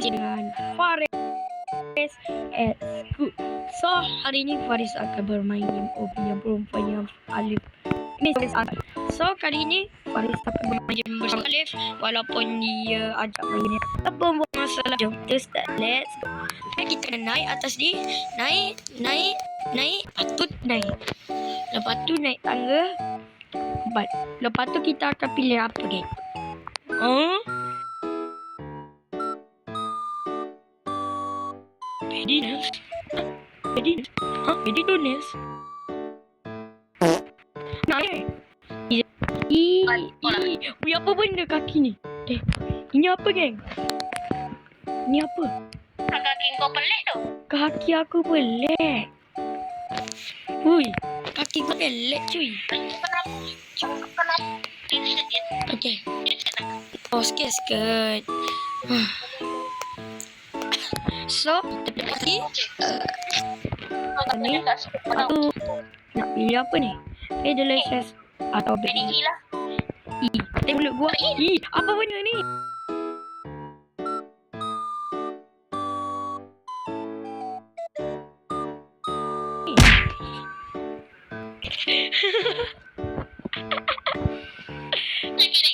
dengan Faris at Scoot. So hari ini Faris akan bermain game OP yang perempuan yang Alif. Ini Faris akan. So kali ini Faris akan bermain game bersama Alif walaupun dia ajak main. Apa buat masalah? Jom kita start. Let's go. Kita kena naik atas ni. Naik. Patut naik. Lepas tu naik tangga. Lepas tu kita akan pilih apa geng? Ready to Nes? Naik. Wih, apa benda kaki ni? Ini apa geng? Ini apa? Kaki kau pelik tu. Kaki aku pelik. Wih, kaki kau pelik cuy. Kenapa? Okay. Oh, skirt. So, kita lagi. Ni aku nak pilih apa ni? Delicious atau PDE lah. Tengok mulut gua. Apa benda ni?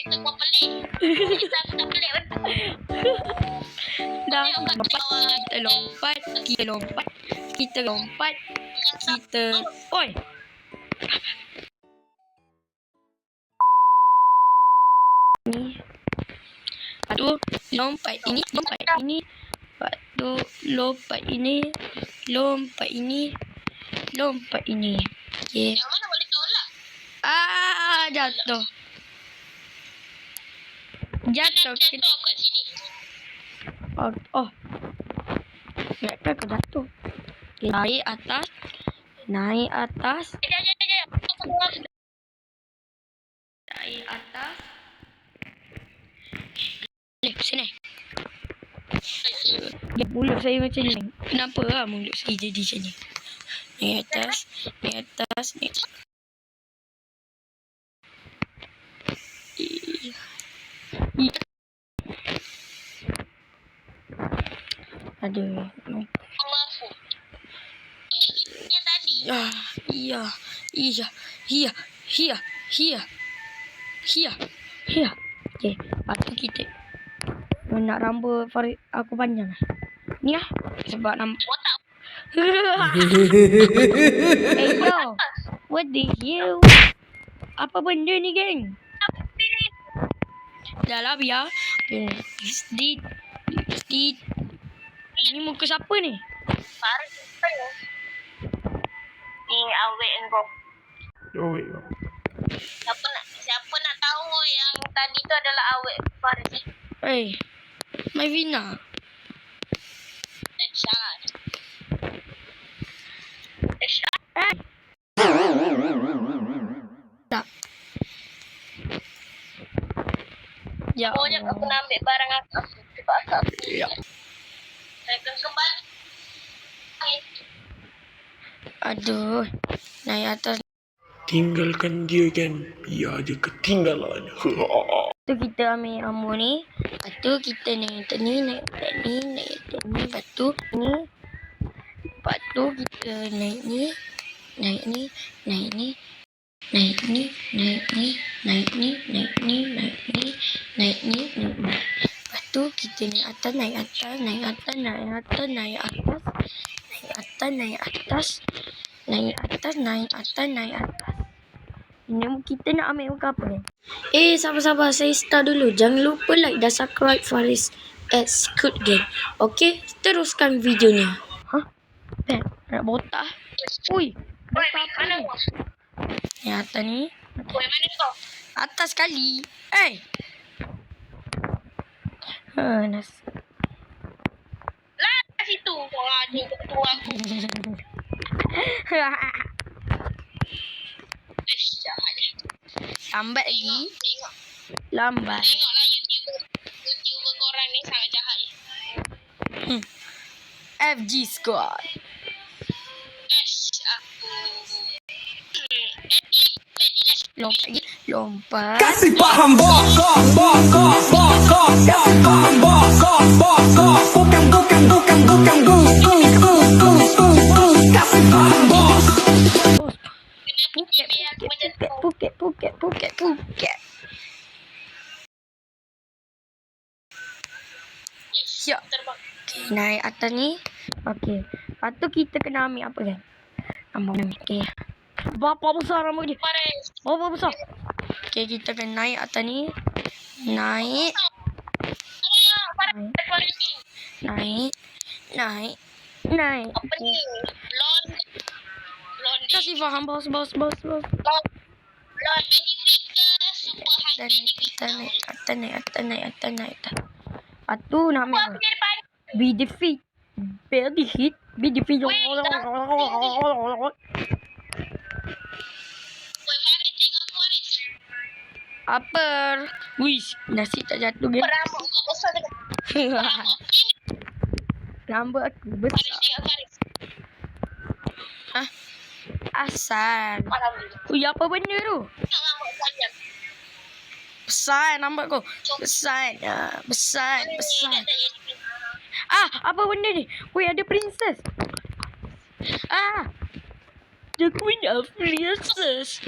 Kau pelik. Kita pelik betul. Dah kita lompat. Oi. Ni. Aduh, lompat ini. Lepas tu lompat ini. Okey. Yang mana boleh tolak? Jatuh. Jatuh kat sini. Oh. Kenapa kau jatuh? Okay, naik atas. Naik atas. Sini. Mulut saya macam ni. Kenapa lah mulut saya jadi macam ni? Naik atas. Aduh. Yang tadi. Iya. Okey, patut kita nak rambut Farid aku panjang. Ni lah sebab nampak. Botak. Yo. What the hell? Apa benda ni, geng? Dah lah biar. Steed. Ni muka siapa ni? Faris saya. Ni awet kau. Awet. Siapa nak tahu yang tadi tu adalah awet Faris ni? Maivina. Syad. Tak. Ya. Kau jangan aku nak ambil barang aku. Cepat akak. Ya. Saya akan kembali. Aduh. Naik atas. Tinggalkan dia kan. Biar dia ketinggalan. Tu kita ambil ambo ni. Lepas tu kita naik ni. Lepas tu ni. Lepas tu kita naik ni. Lepas tu kita naik atas. Naik atas. Ini kita nak ambil muka apa ni? Sabar-sabar, saya start dulu. Jangan lupa like dan subscribe Faris at Scoot Gang. Okey, teruskan videonya. Nak botak. Ui, Mana kau? Ni atas ni. Mana kau? Atas sekali. Nas. Lah kat situ. Wah, ni ketua aku. Lambat lagi. Tengok. Lambat. Tengoklah YouTuber korang ni sangat jahat. FG Squad. Aku. Lompat lagi. Lompat. Kasih paham bokok, bokok, bokok. Kasih paham bokok, bokok. Bukan, bukan, bukan, bukan, kasih paham bokok. Puket. Siap. Terbang. Okay, naik atas ni. Okay. Lepas tu kita kena ambil apa kan? Ambil. Okay. Berapa besar rambut dia? Faris. Berapa besar? Okay, kita kena naik atas ni. Naik. Faris ni. Naik. Apa ni? Blonde. Kasih faham, bos. Blonde benefit ke? Super high benefit. Atas. Lepas tu nak ambil Aku apa? jadi depan. Be defeat. Be defeat. Weh, Faris tengok aku Faris. Apa? Wish, nasi tak jatuh kan? Rambut kau besar sangat. Rambut aku Faris besar. tengok Faris. Hah? Asal. Alhamdulillah. Ui, apa benda tu? Tengok rambut panjang. Besar rambut kau. Besar. Ah, apa benda ni? Ui, ada princess. Ah. The queen of princess.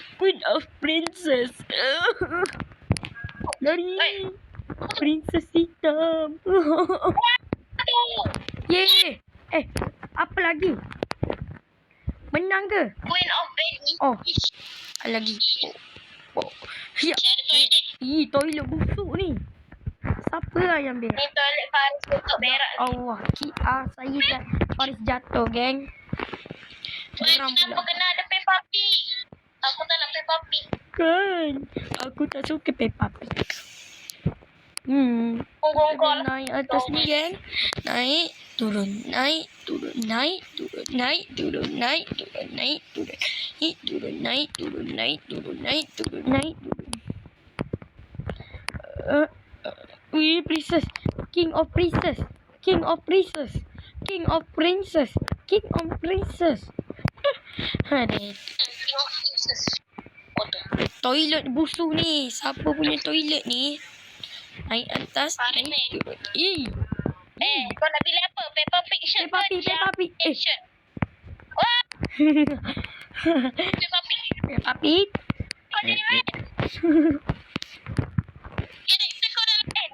Lari. Princess hitam. Aduh. Yeay. Apa lagi? Menang ke? Queen of Benny. Oh. Ish. Lagi. Oh. Ya. Saya ada toilet. Toilet busuk ni. Siapa lah yang ambil? Ni toilet Faris untuk berak. Allah. Saya Faris jatuh, geng. Weh, kenapa kena ada Peppa Pig? Aku tak nak Peppa Pig. Kan. Aku tak suka Peppa Pig. Ongkong Kita naik atas ni, geng. Naik, turun. Wih, princess. King of princess. Hari. King of Princess. Toilet busuk ni. Siapa punya toilet ni? Naik atas. Faris Naik ni. turun. Kau nak pilih apa? Peppa Pig shirt Peppa Pig. shirt. Wah, Peppa Pig. Peppa Pig. Kau jadi mana? Karakter kau dah lain.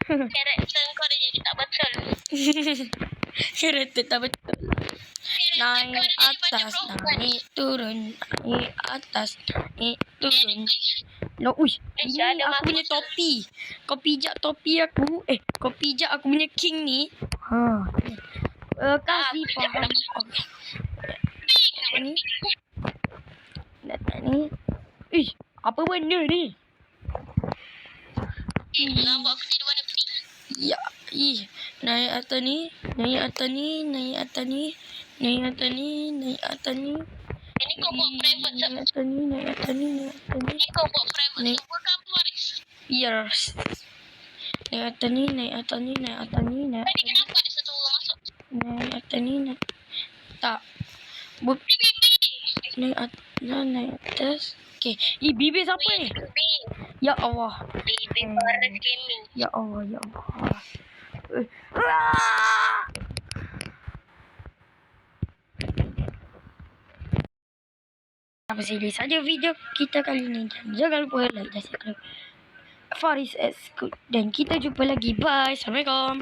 Karakter kau dah jadi tak betul. Kereta tak betul. Naik atas, naik turun. No, uish. Ini ada aku punya maksud. topi. Kau pijak topi aku. Kau pijak aku punya king ni. Kasih faham. Ni. Datang ni. Ish, apa benda ni? Rambut aku jadi warna pink. Ya, naik atas ni. Ini kau buat private server. Naik atas ni. Ini kau buat private Ni. server ke apa Faris? Yes. Naik atas ni. Tadi kenapa ada satu orang masuk? Naik atas ni. Tak. Naik atas. Okay. Bibir siapa ni? Ya Allah. Bibi Faris Gaming. Ya Allah. Sampai sini saja video kita kali ini. Dan jangan lupa like dan subscribe Faris at School. Dan kita jumpa lagi. Bye. Assalamualaikum.